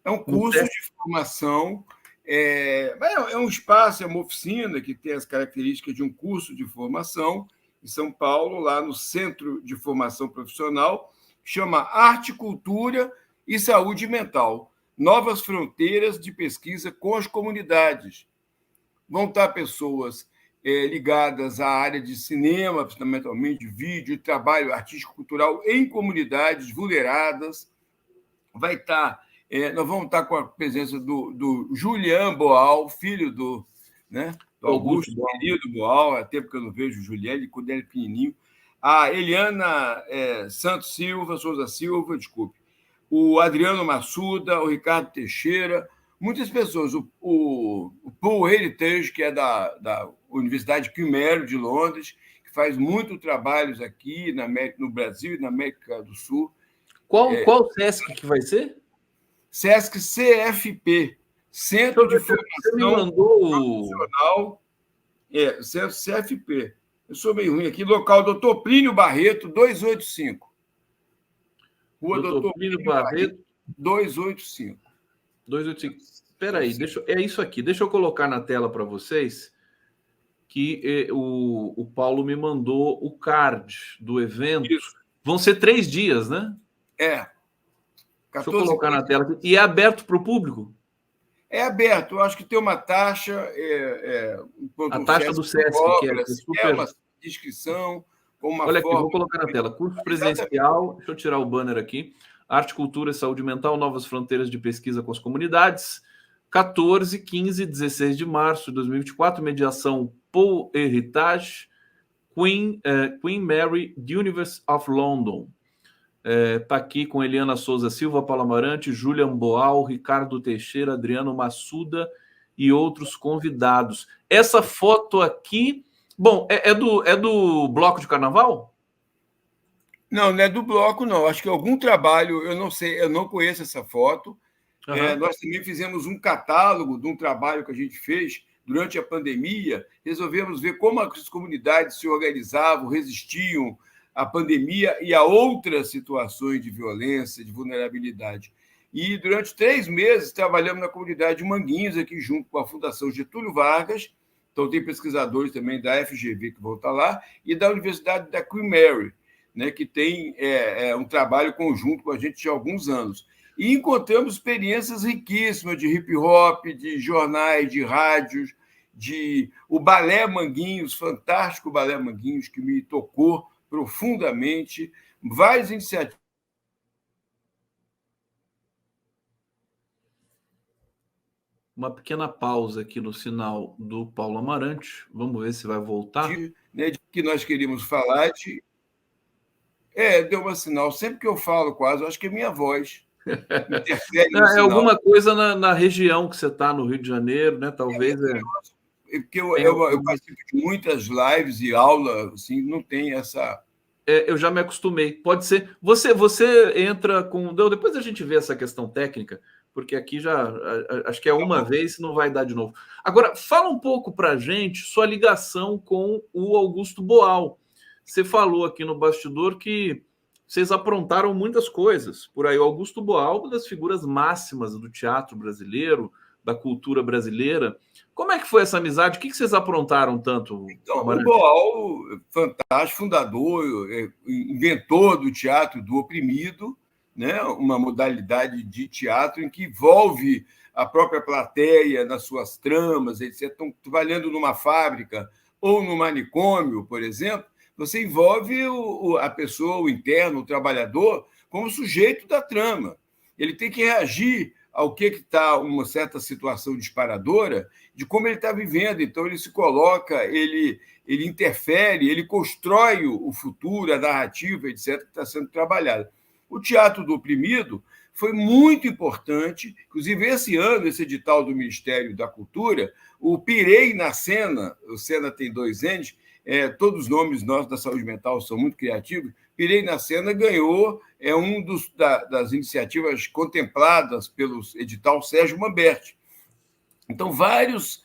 É um curso de formação, é um espaço, é uma oficina que tem as características de um curso de formação em São Paulo, lá no Centro de Formação Profissional, chama Arte, Cultura e Saúde Mental, Novas Fronteiras de Pesquisa com as Comunidades. Vão estar pessoas ligadas à área de cinema, fundamentalmente, vídeo, trabalho artístico-cultural em comunidades vulneradas. Vai estar, nós vamos estar com a presença do Julian Boal, filho do Augusto, querido Boal, há tempo que eu não vejo o Julian, quando ele é pequenininho. A Eliana Santos Silva, Souza Silva, desculpe. O Adriano Massuda, o Ricardo Teixeira, muitas pessoas. O Paul Heritage, que é da Universidade Queen Mary de Londres, que faz muito trabalhos aqui no Brasil e na América do Sul. Qual SESC que vai ser? SESC CFP, Centro de Formação Profissional. Centro CFP. Eu sou meio ruim aqui. Local Doutor Plínio Barreto, 285. Rua Doutor Plínio Barreto, 285. 285. Espera aí, é isso aqui. Deixa eu colocar na tela para vocês que o Paulo me mandou o card do evento. Isso. Vão ser 3 dias, né? 14, deixa eu colocar na tela aqui. E é aberto para o público? É aberto. Eu acho que tem uma taxa... a taxa do SESC, que é super... uma inscrição... Olha aqui, vou colocar na tela. Curso presencial, deixa eu tirar o banner aqui. Arte, Cultura e Saúde Mental, Novas Fronteiras de Pesquisa com as Comunidades. 14, 15 e 16 de março de 2024. Mediação Paul Heritage, Queen Mary, University of London. Está aqui com Eliana Souza Silva, Paulo Amarante, Julian Boal, Ricardo Teixeira, Adriano Massuda e outros convidados. Essa foto aqui... Bom, é do bloco de carnaval? Não é do bloco, não. Acho que algum trabalho, eu não sei, eu não conheço essa foto. Uhum. Nós também fizemos um catálogo de um trabalho que a gente fez durante a pandemia. Resolvemos ver como as comunidades se organizavam, resistiam à pandemia e a outras situações de violência, de vulnerabilidade. E durante 3 meses trabalhamos na comunidade de Manguinhos, aqui junto com a Fundação Getúlio Vargas. Então, tem pesquisadores também da FGV que vão estar lá, e da Universidade da Queen Mary, que tem um trabalho conjunto com a gente há alguns anos. E encontramos experiências riquíssimas de hip-hop, de jornais, de rádios, o Balé Manguinhos, fantástico Balé Manguinhos, que me tocou profundamente, várias iniciativas. Uma pequena pausa aqui no sinal do Paulo Amarante. Vamos ver se vai voltar. De que nós queríamos falar de... deu um sinal. Sempre que eu falo quase, eu acho que é minha voz. É alguma coisa na região que você está, no Rio de Janeiro, né? Talvez... Porque eu participo de muitas lives e aulas, assim, não tem essa... Eu já me acostumei. Pode ser... Você entra com... Depois a gente vê essa questão técnica, porque aqui já acho que é uma vez, não vai dar de novo. Agora, fala um pouco para a gente sua ligação com o Augusto Boal. Você falou aqui no bastidor que vocês aprontaram muitas coisas por aí. O Augusto Boal, uma das figuras máximas do teatro brasileiro, da cultura brasileira. Como é que foi essa amizade? O que vocês aprontaram tanto? Então, o Boal, fantástico, fundador, inventor do teatro do oprimido, uma modalidade de teatro em que envolve a própria plateia nas suas tramas, etc. Estão trabalhando numa fábrica ou no manicômio, por exemplo, você envolve a pessoa, o interno, o trabalhador, como sujeito da trama. Ele tem que reagir ao que está uma certa situação disparadora de como ele está vivendo. Então, ele se coloca, ele interfere, ele constrói o futuro, a narrativa, etc., que está sendo trabalhada. O teatro do oprimido foi muito importante, inclusive esse ano, esse edital do Ministério da Cultura, o Pirei na Cena, o Cena tem 2 N's, todos os nomes nossos da saúde mental são muito criativos, Pirei na Cena ganhou, um das iniciativas contempladas pelo edital Sérgio Mamberti. Então, vários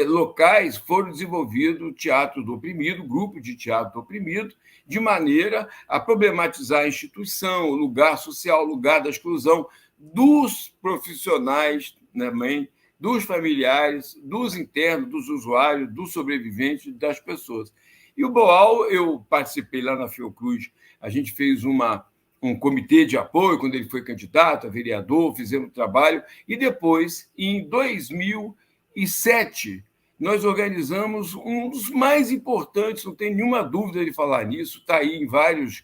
locais foram desenvolvidos o teatro do oprimido, grupo de teatro do oprimido, de maneira a problematizar a instituição, o lugar social, o lugar da exclusão, dos profissionais, né, mãe, dos familiares, dos internos, dos usuários, dos sobreviventes, das pessoas. E o BOAL, eu participei lá na Fiocruz, a gente fez um comitê de apoio, quando ele foi candidato a vereador, fizemos um trabalho, e depois, em 2007, nós organizamos um dos mais importantes, não tem nenhuma dúvida de falar nisso, está aí em vários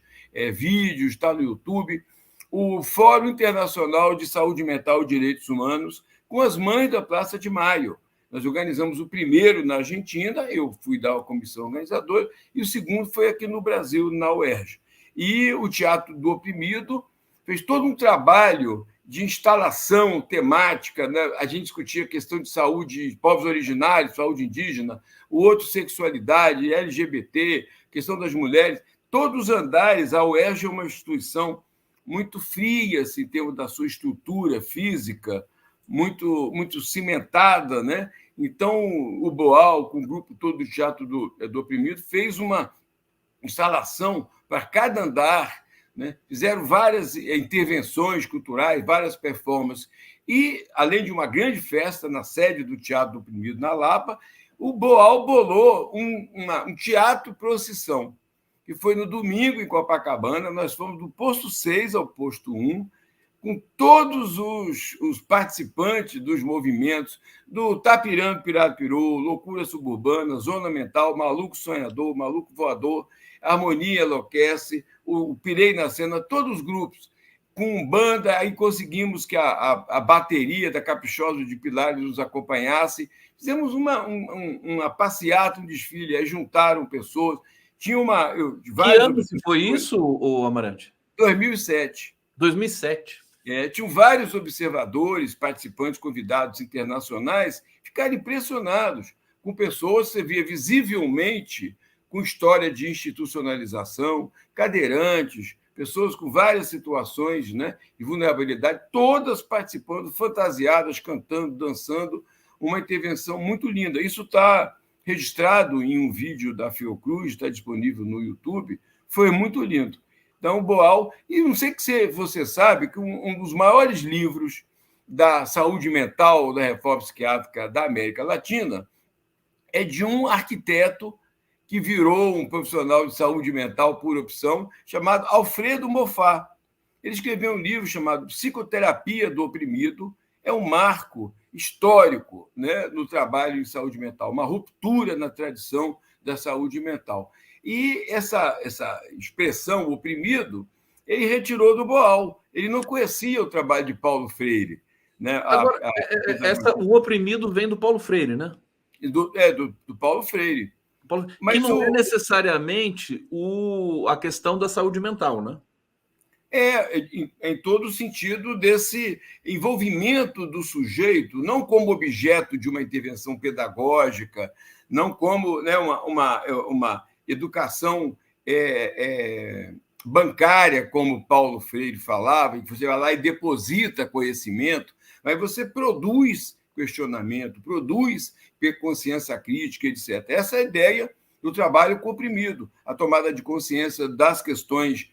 vídeos, está no YouTube, o Fórum Internacional de Saúde Mental e Direitos Humanos, com as Mães da Praça de Maio. Nós organizamos o primeiro na Argentina, eu fui da comissão organizadora, e o segundo foi aqui no Brasil, na UERJ. E o Teatro do Oprimido fez todo um trabalho de instalação temática, né? A gente discutia a questão de saúde de povos originários, saúde indígena, o outro, sexualidade, LGBT, questão das mulheres. Todos os andares, a UERJ é uma instituição muito fria, assim, em termos da sua estrutura física, muito cimentada, né? Então, o BOAL, com o grupo todo do Teatro do Oprimido, fez uma instalação para cada andar, né? Fizeram várias intervenções culturais, várias performances. E, além de uma grande festa na sede do Teatro do Oprimido, na Lapa, o BOAL bolou um teatro-procissão, que foi no domingo, em Copacabana. Nós fomos do posto 6 ao posto 1, com todos os participantes dos movimentos do Tapirando Pirapiru, Loucura Suburbana, Zona Mental, Maluco Sonhador, Maluco Voador, Harmonia Enlouquece, o Pirei na Cena, todos os grupos, com banda, aí conseguimos que a bateria da Caprichosa de Pilares nos acompanhasse. Fizemos uma passeata, um desfile, aí juntaram pessoas. Tinha Que ano que foi isso, o Amarante? 2007. 2007. Tinham vários observadores, participantes, convidados internacionais, ficaram impressionados com pessoas, você via visivelmente, com história de institucionalização, cadeirantes, pessoas com várias situações, né, de vulnerabilidade, todas participando, fantasiadas, cantando, dançando, uma intervenção muito linda. Isso está registrado em um vídeo da Fiocruz, está disponível no YouTube, foi muito lindo. Então, o BOAL, e não sei que você sabe que um dos maiores livros da saúde mental, da reforma psiquiátrica da América Latina, é de um arquiteto que virou um profissional de saúde mental por opção, chamado Alfredo Moffat. Ele escreveu um livro chamado Psicoterapia do Oprimido, é um marco histórico, né, no trabalho em saúde mental, uma ruptura na tradição da saúde mental. E essa expressão oprimido, ele retirou do BOAL. Ele não conhecia o trabalho de Paulo Freire. Né? Agora, o oprimido vem do Paulo Freire, né? Do Paulo Freire. Que não é necessariamente a questão da saúde mental, né? Em todo o sentido desse envolvimento do sujeito, não como objeto de uma intervenção pedagógica, não como, né, uma educação bancária, como Paulo Freire falava, que você vai lá e deposita conhecimento, mas você produz questionamento, produz consciência crítica, etc. Essa é a ideia do trabalho comprimido, a tomada de consciência das questões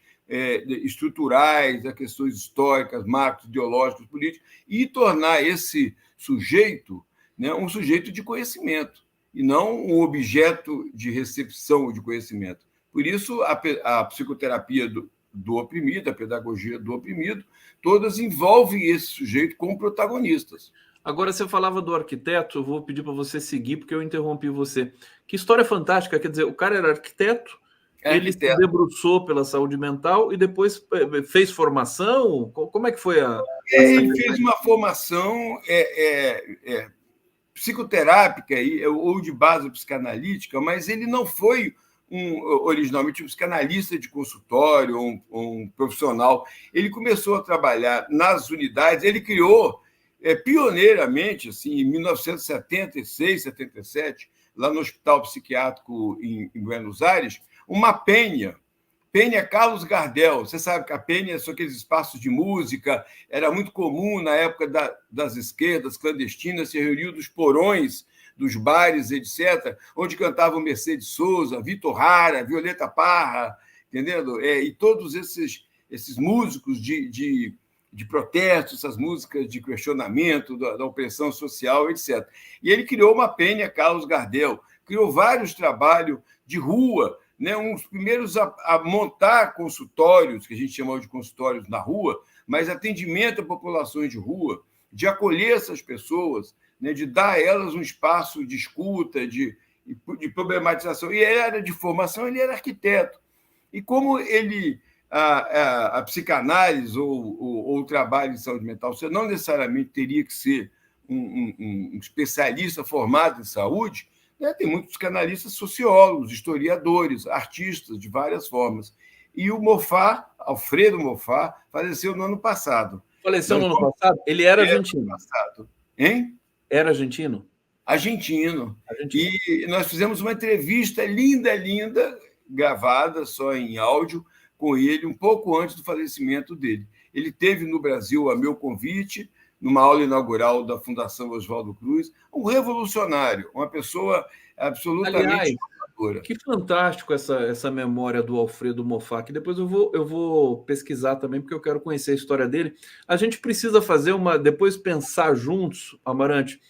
estruturais, das questões históricas, macro, ideológicas, políticas, e tornar esse sujeito, né, um sujeito de conhecimento, e não um objeto de recepção de conhecimento. Por isso, a psicoterapia do oprimido, a pedagogia do oprimido, todas envolvem esse sujeito como protagonistas. Agora, você falava do arquiteto, eu vou pedir para você seguir, porque eu interrompi você. Que história fantástica, quer dizer, o cara era arquiteto, ele se debruçou pela saúde mental e depois fez formação? Como é que foi Ele fez uma formação psicoterápica ou de base psicanalítica, mas ele não foi originalmente um psicanalista de consultório ou um profissional. Ele começou a trabalhar nas unidades, ele criou pioneiramente, assim, em 1976, 77, lá no Hospital Psiquiátrico em Buenos Aires, uma penha Carlos Gardel. Você sabe que a penha são aqueles espaços de música, era muito comum na época das esquerdas clandestinas, se reuniam dos porões dos bares, etc., onde cantavam Mercedes Souza, Vitor Hara, Violeta Parra, entendendo? E todos esses músicos de de protesto, essas músicas de questionamento da opressão social, etc. E ele criou uma penha, Carlos Gardel, criou vários trabalhos de rua, né? Um dos primeiros a montar consultórios, que a gente chamava de consultórios na rua, mas atendimento a populações de rua, de acolher essas pessoas, né? De dar a elas um espaço de escuta, de problematização. E ele era de formação, ele era arquiteto. E como ele a psicanálise ou o trabalho em saúde mental, você não necessariamente teria que ser um especialista formado em saúde, né? Tem muitos psicanalistas, sociólogos, historiadores, artistas de várias formas. E o Moffat, Alfredo Moffat, faleceu no ano passado. Faleceu no ano passado? Ele era argentino. Passado. Hein? Era argentino? Argentino. E nós fizemos uma entrevista linda, gravada só em áudio, com ele um pouco antes do falecimento dele. Ele esteve no Brasil a meu convite, numa aula inaugural da Fundação Oswaldo Cruz, um revolucionário, uma pessoa absolutamente inovadora. Que fantástico essa memória do Alfredo Moffat, que depois eu vou pesquisar também, porque eu quero conhecer a história dele. A gente precisa fazer depois pensar juntos, Amarante,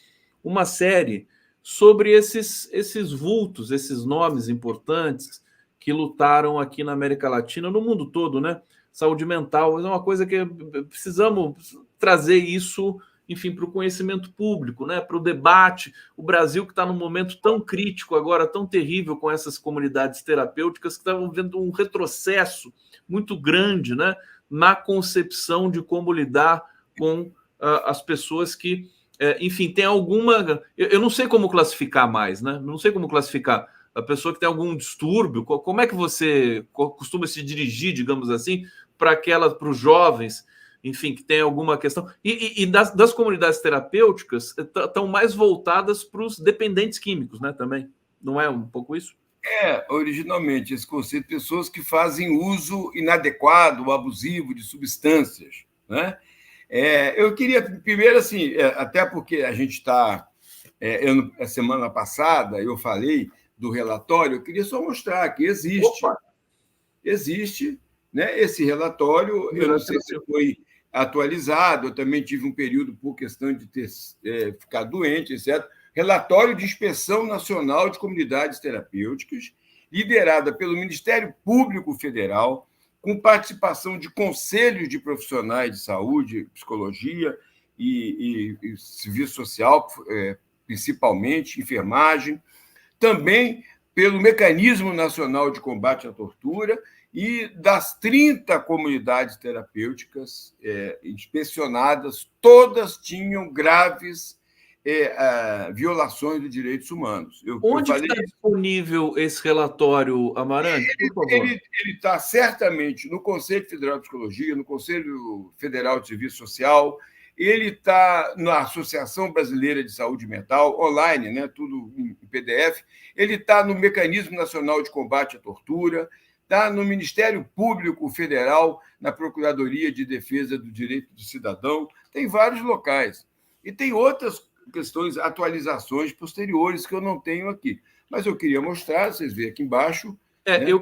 uma série sobre esses vultos, esses nomes importantes que lutaram aqui na América Latina, no mundo todo, né? Saúde mental é uma coisa que precisamos trazer isso, enfim, para o conhecimento público, né? Para o debate. O Brasil, que está num momento tão crítico agora, tão terrível com essas comunidades terapêuticas, que estavam vendo um retrocesso muito grande, né? Na concepção de como lidar com as pessoas que, enfim, tem alguma... Eu não sei como classificar mais, né? Não sei como classificar a pessoa que tem algum distúrbio. Como é que você costuma se dirigir, digamos assim, para os jovens, enfim, que tem alguma questão? E das comunidades terapêuticas estão mais voltadas para os dependentes químicos, né? Também. Não é um pouco isso? Originalmente, esse conceito de pessoas que fazem uso inadequado, abusivo de substâncias, né? Eu queria, primeiro, assim, até porque a gente está... a semana passada eu falei do relatório, eu queria só mostrar que existe, né, esse relatório. Eu não sei se foi atualizado, eu também tive um período por questão de ter ficado doente, etc. Relatório de Inspeção Nacional de Comunidades Terapêuticas, liderada pelo Ministério Público Federal, com participação de conselhos de profissionais de saúde, psicologia e serviço social, principalmente, enfermagem, também pelo Mecanismo Nacional de Combate à Tortura, e das 30 comunidades terapêuticas inspecionadas, todas tinham graves violações de direitos humanos. Onde está disponível esse relatório, Amarante? Ele está certamente no Conselho Federal de Psicologia, no Conselho Federal de Serviço Social, ele está na Associação Brasileira de Saúde Mental, online, né, tudo em PDF, ele está no Mecanismo Nacional de Combate à Tortura, está no Ministério Público Federal, na Procuradoria de Defesa do Direito do Cidadão, tem vários locais. E tem outras questões, atualizações posteriores que eu não tenho aqui. Mas eu queria mostrar, vocês veem aqui embaixo. Né? Eu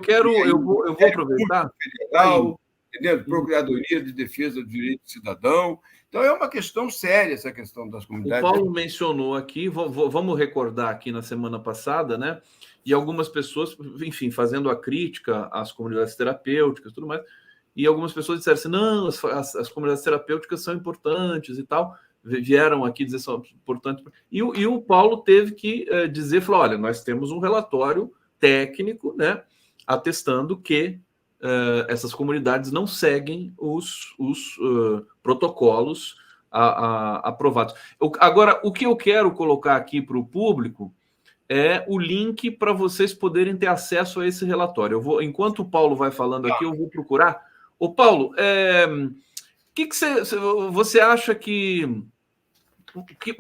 vou aproveitar. Federal, entendeu? Procuradoria de Defesa do Direito do Cidadão. Então, é uma questão séria essa questão das comunidades. O Paulo mencionou aqui, vamos recordar aqui na semana passada, né? E algumas pessoas, enfim, fazendo a crítica às comunidades terapêuticas e tudo mais, e algumas pessoas disseram assim, não, as comunidades terapêuticas são importantes e tal, vieram aqui dizer que são importantes. E o Paulo teve que dizer, falou, olha, nós temos um relatório técnico, né, atestando que essas comunidades não seguem os protocolos aprovados. Agora, o que eu quero colocar aqui para o público é o link para vocês poderem ter acesso a esse relatório. Enquanto o Paulo vai falando aqui, eu vou procurar. Ô, Paulo, que você acha o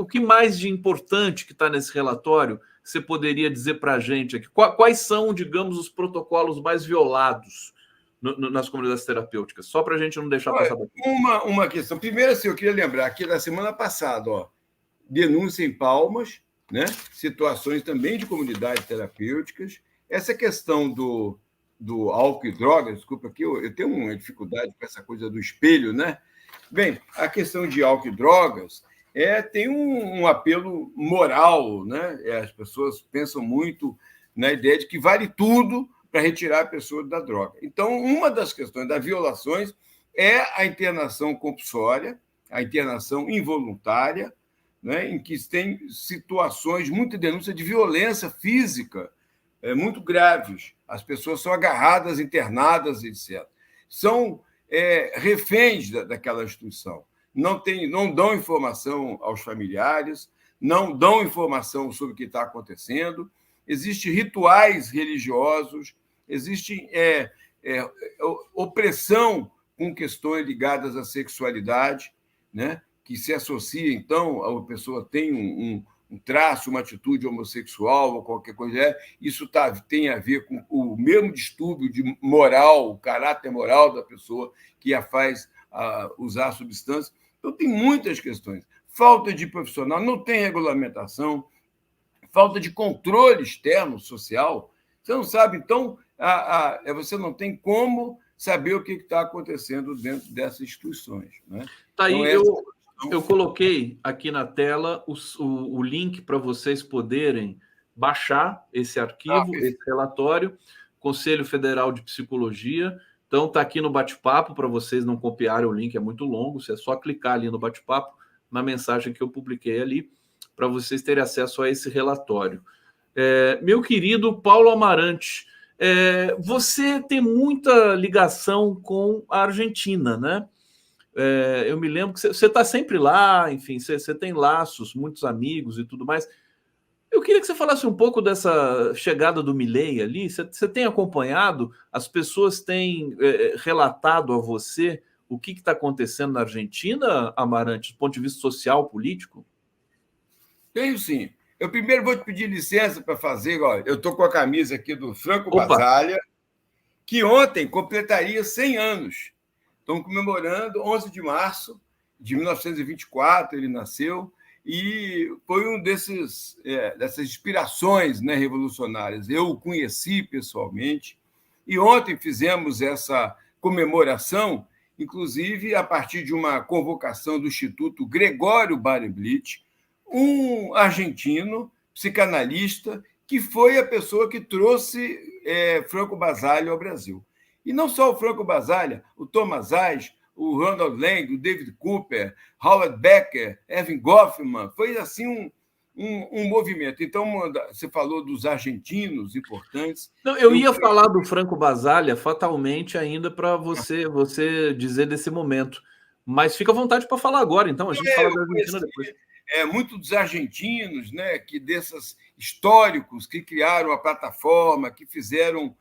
que mais de importante que está nesse relatório você poderia dizer para a gente aqui? Quais são, digamos, os protocolos mais violados nas comunidades terapêuticas? Só para a gente não deixar passar daqui. Uma questão. Primeiro, assim, eu queria lembrar que na semana passada, denúncia em Palmas, né? Situações também de comunidades terapêuticas. Essa questão do álcool e drogas, desculpa aqui, eu tenho uma dificuldade com essa coisa do espelho, né? Bem, a questão de álcool e drogas tem um apelo moral, né? As pessoas pensam muito na ideia de que vale tudo para retirar a pessoa da droga. Então, uma das questões das violações é a internação compulsória, a internação involuntária, né, em que tem situações, muita denúncia de violência física muito graves. As pessoas são agarradas, internadas, etc. São reféns daquela instituição. Não dão informação aos familiares, não dão informação sobre o que está acontecendo. Existem rituais religiosos, existe opressão com questões ligadas à sexualidade, né? Que se associa, então, a pessoa tem um traço, uma atitude homossexual ou qualquer coisa, isso tem a ver com o mesmo distúrbio de moral, o caráter moral da pessoa que a faz usar a substância. Então, tem muitas questões. Falta de profissional, não tem regulamentação, falta de controle externo social. Você não sabe, então, você não tem como saber o que está acontecendo dentro dessas instituições. Né? Tá aí, eu coloquei aqui na tela o link para vocês poderem baixar esse arquivo, esse relatório, Conselho Federal de Psicologia. Então, está aqui no bate-papo, para vocês não copiarem o link, é muito longo, é só clicar ali no bate-papo, na mensagem que eu publiquei ali, para vocês terem acesso a esse relatório. Meu querido Paulo Amarante, você tem muita ligação com a Argentina, né? Eu me lembro que você está sempre lá, enfim, você tem laços, muitos amigos e tudo mais. Eu queria que você falasse um pouco dessa chegada do Milei ali. Você tem acompanhado? As pessoas têm relatado a você o que está acontecendo na Argentina, Amarante, do ponto de vista social, político? Tenho sim. Eu primeiro vou te pedir licença para fazer. Eu estou com a camisa aqui do Franco Basaglia, que ontem completaria 100 anos. Estão comemorando 11 de março de 1924, ele nasceu, e foi um dessas inspirações, né, revolucionárias. Eu o conheci pessoalmente, e ontem fizemos essa comemoração, inclusive a partir de uma convocação do Instituto Gregório Barenblit, um argentino, psicanalista, que foi a pessoa que trouxe Franco Basaglia ao Brasil. E não só o Franco Basaglia, o Thomas Aes, o Ronald Lang, o David Cooper, Howard Becker, Erving Goffman, foi assim um movimento. Então, você falou dos argentinos importantes. Não, eu ia falar do Franco Basaglia fatalmente ainda para você dizer desse momento, mas fica à vontade para falar agora, então, a gente fala da Argentina depois. Muito dos argentinos, né, desses históricos que criaram a plataforma, que fizeram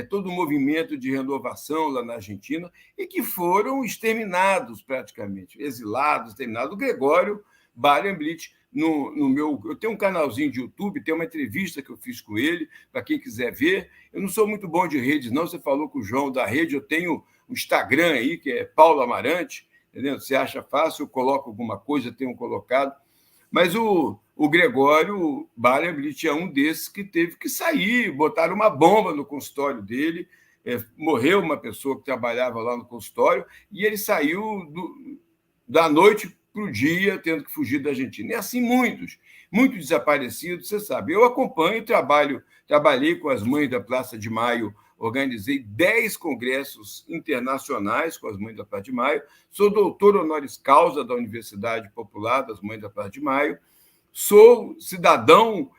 todo o movimento de renovação lá na Argentina e que foram exterminados praticamente, exilados, exterminados. O Gregório Barenblit, eu tenho um canalzinho de YouTube, tem uma entrevista que eu fiz com ele, para quem quiser ver. Eu não sou muito bom de redes, não. Você falou com o João da rede, eu tenho um Instagram aí, que é Paulo Amarante, entendeu? Você acha fácil, eu coloco alguma coisa, tenho colocado. Mas o Gregório Barenblit é um desses que teve que sair, botaram uma bomba no consultório dele, morreu uma pessoa que trabalhava lá no consultório, e ele saiu da noite para o dia, tendo que fugir da Argentina. E assim muitos desaparecidos, você sabe. Eu acompanho, trabalhei com as Mães da Praça de Maio, organizei 10 congressos internacionais com as Mães da Praça de Maio, sou doutor honoris causa da Universidade Popular das Mães da Praça de Maio, sou cidadão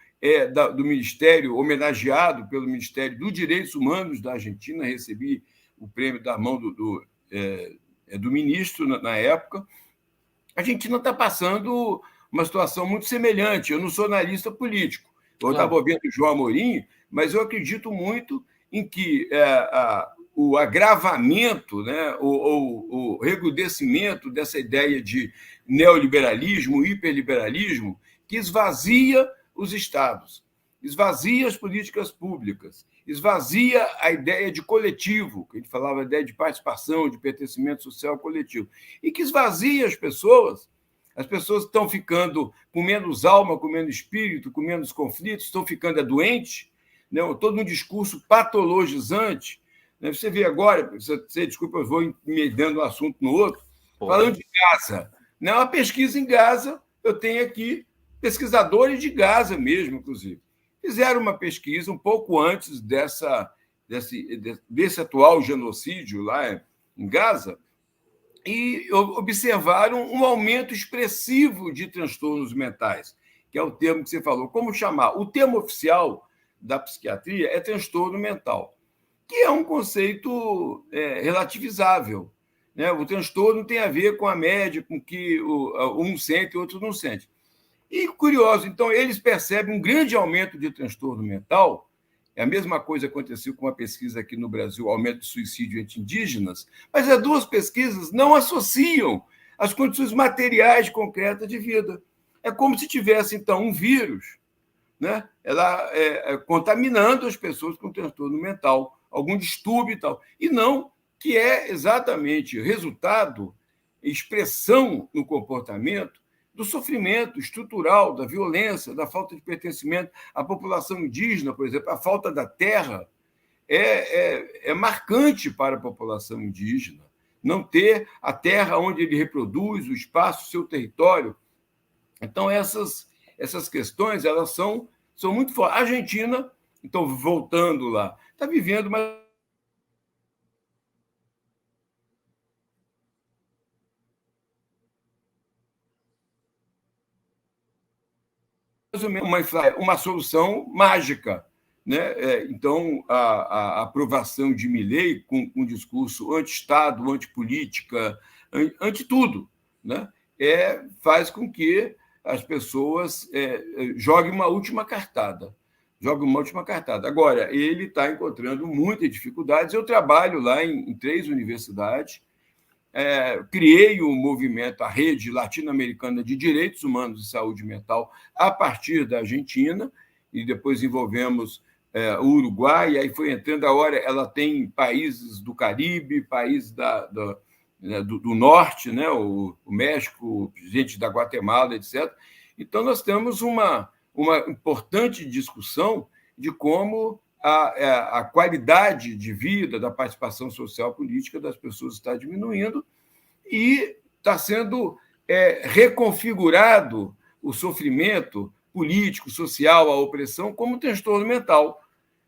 do Ministério, homenageado pelo Ministério dos Direitos Humanos da Argentina, recebi o prêmio da mão do ministro na época. A Argentina está passando uma situação muito semelhante. Eu não sou analista político, eu estava ouvindo o João Amorim, mas eu acredito muito em que o agravamento, né, o recrudescimento dessa ideia de neoliberalismo, hiperliberalismo, que esvazia os estados, esvazia as políticas públicas, esvazia a ideia de coletivo, que a gente falava, a ideia de participação, de pertencimento social coletivo, e que esvazia as pessoas estão ficando com menos alma, com menos espírito, com menos conflitos, estão ficando doentes, né? Todo um discurso patologizante. Né? Você vê agora, desculpa, eu vou emendando um assunto no outro, falando de Gaza. Não é uma pesquisa em Gaza, eu tenho aqui pesquisadores de Gaza mesmo, inclusive. Fizeram uma pesquisa um pouco antes desse atual genocídio lá em Gaza e observaram um aumento expressivo de transtornos mentais, que é o termo que você falou. Como chamar? O termo oficial da psiquiatria é transtorno mental, que é um conceito relativizável. Né? O transtorno tem a ver com a média, com que um sente e o outro não sente. E curioso, então, eles percebem um grande aumento de transtorno mental. A mesma coisa aconteceu com uma pesquisa aqui no Brasil, aumento de suicídio entre indígenas, mas as duas pesquisas não associam as condições materiais concretas de vida. É como se tivesse, então, um vírus, né? Ela contaminando as pessoas com transtorno mental, algum distúrbio e tal. E não que é exatamente resultado, expressão no comportamento do sofrimento estrutural, da violência, da falta de pertencimento. A população indígena, por exemplo, a falta da terra é marcante para a população indígena. Não ter a terra onde ele reproduz, o espaço, o seu território. Então, essas questões elas são muito fortes. A Argentina, então, voltando lá, está vivendo uma solução mágica. Né? Então, a aprovação de Milei, com um discurso anti-Estado, anti-política, anti-tudo, né? Faz com que as pessoas joguem uma última cartada. Agora, ele está encontrando muitas dificuldades. Eu trabalho lá em 3 universidades, criei o movimento, a Rede Latino-Americana de Direitos Humanos e Saúde Mental, a partir da Argentina, e depois envolvemos o Uruguai, e aí foi entrando a hora, ela tem países do Caribe, países do Norte, né? o México, gente da Guatemala, etc. Então, nós temos uma importante discussão de como a qualidade de vida, da participação social política das pessoas está diminuindo e está sendo reconfigurado o sofrimento político, social, a opressão, como transtorno mental.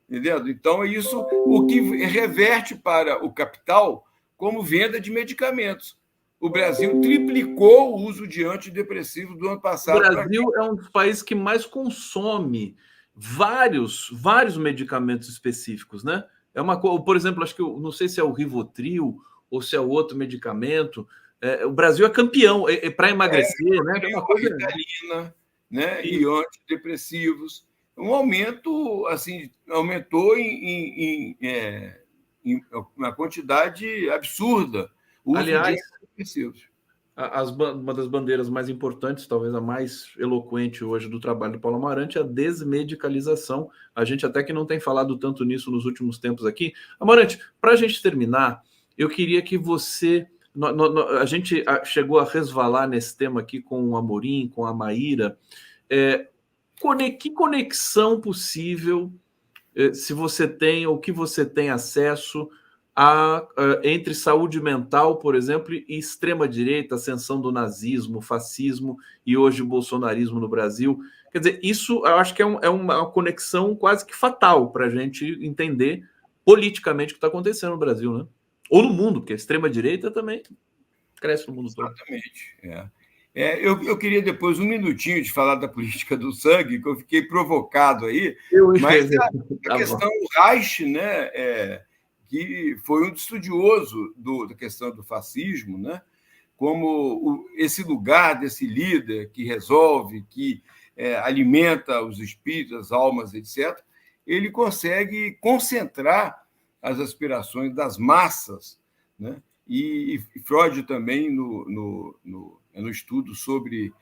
Entendeu? Então, é isso o que reverte para o capital como venda de medicamentos. O Brasil triplicou o uso de antidepressivos do ano passado. O Brasil é um dos países que mais consome vários medicamentos específicos, né? Por exemplo, acho que não sei se é o Rivotril ou se é o outro medicamento. O Brasil é campeão para emagrecer, né? É uma coisa... Ritalina, né? E antidepressivos. Um aumento, assim, aumentou em uma quantidade absurda o uso de antidepressivos. Uma das bandeiras mais importantes, talvez a mais eloquente hoje do trabalho do Paulo Amarante, é a desmedicalização. A gente até que não tem falado tanto nisso nos últimos tempos aqui. Amarante, para a gente terminar, eu queria que você... A gente chegou a resvalar nesse tema aqui com o Amorim, com a Maíra. Que conexão possível, se você tem, ou que você tem acesso entre saúde mental, por exemplo, e extrema-direita, ascensão do nazismo, fascismo e hoje o bolsonarismo no Brasil. Quer dizer, isso eu acho que é uma conexão quase que fatal para a gente entender politicamente o que está acontecendo no Brasil, né? Ou no mundo, porque a extrema-direita também cresce no mundo todo. Exatamente. Eu queria depois um minutinho de falar da política do sangue, que eu fiquei provocado aí, mas a questão do Reich, né, que foi um estudioso da questão do fascismo, né, como esse lugar desse líder que resolve, que alimenta os espíritos, as almas, etc., ele consegue concentrar as aspirações das massas, né? E Freud também, no estudo sobre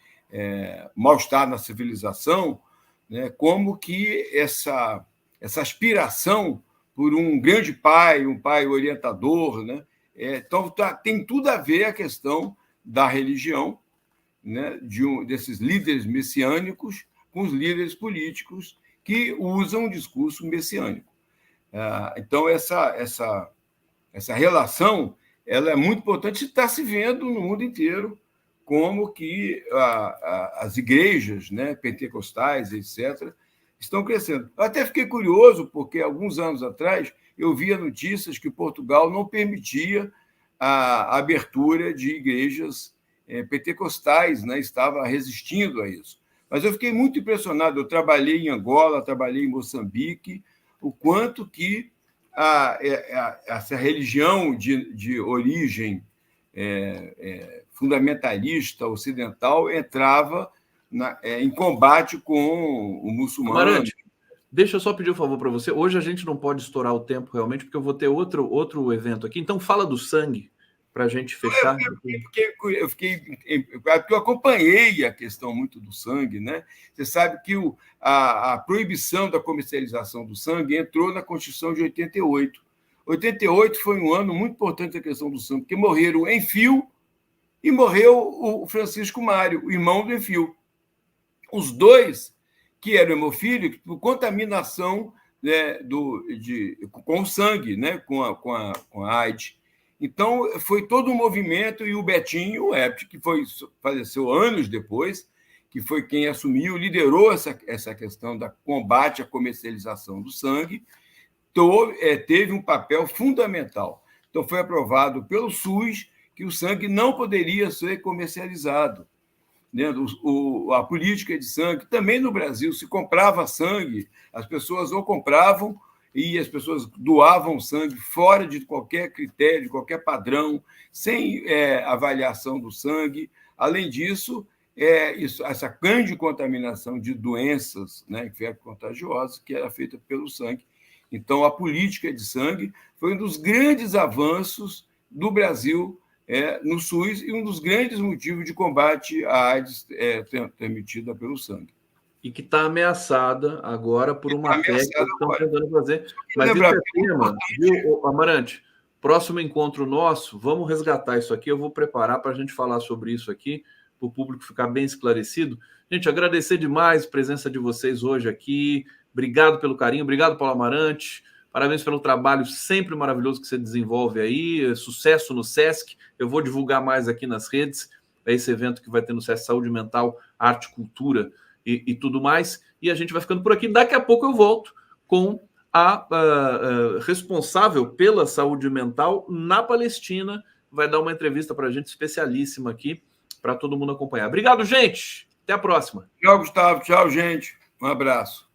mal-estar na civilização, né, como que essa aspiração por um grande pai, um pai orientador, né, então tem tudo a ver a questão da religião, né, desses líderes messiânicos com os líderes políticos que usam o discurso messiânico. Então, essa relação ela é muito importante e está se vendo no mundo inteiro como que as igrejas, né, pentecostais, etc., estão crescendo. Eu até fiquei curioso, porque alguns anos atrás eu via notícias que Portugal não permitia a abertura de igrejas pentecostais, né, estava resistindo a isso. Mas eu fiquei muito impressionado. Eu trabalhei em Angola, trabalhei em Moçambique, o quanto que essa religião de origem fundamentalista ocidental entrava em combate com o muçulmano. Amarante, deixa eu só pedir um favor para você. Hoje a gente não pode estourar o tempo realmente, porque eu vou ter outro evento aqui. Então fala do sangue para a gente fechar. Porque eu acompanhei a questão muito do sangue, né? Você sabe que a proibição da comercialização do sangue entrou na Constituição de 88. 88 foi um ano muito importante na questão do sangue, porque morreram o Enfio e morreu o Francisco Mário, o irmão do Enfio. Os dois que eram hemofílicos por contaminação, né, com o sangue, né, com a AIDS. Então, foi todo um movimento, e o Betinho, o Hept, que faleceu anos depois, que foi quem assumiu, liderou essa questão da combate à comercialização do sangue, teve um papel fundamental. Então, foi aprovado pelo SUS que o sangue não poderia ser comercializado. A política de sangue, também no Brasil, se comprava sangue, as pessoas ou compravam e as pessoas doavam sangue fora de qualquer critério, de qualquer padrão, sem avaliação do sangue. Além disso, essa grande contaminação de doenças, né, infecto-contagiosas, que era feita pelo sangue. Então, a política de sangue foi um dos grandes avanços do Brasil no SUS e um dos grandes motivos de combate à AIDS transmitida pelo sangue. E que está ameaçada agora por uma técnica que estão tentando fazer. Mas isso é tema, viu, Amarante? Próximo encontro nosso, vamos resgatar isso aqui. Eu vou preparar para a gente falar sobre isso aqui, para o público ficar bem esclarecido. Gente, agradecer demais a presença de vocês hoje aqui. Obrigado pelo carinho, obrigado, Paulo Amarante. Parabéns pelo trabalho sempre maravilhoso que você desenvolve aí. Sucesso no SESC. Eu vou divulgar mais aqui nas redes. É esse evento que vai ter no SESC Saúde Mental, Arte, Cultura e tudo mais. E a gente vai ficando por aqui. Daqui a pouco eu volto com a responsável pela saúde mental na Palestina. Vai dar uma entrevista para a gente especialíssima aqui, para todo mundo acompanhar. Obrigado, gente. Até a próxima. Tchau, Gustavo. Tchau, gente. Um abraço.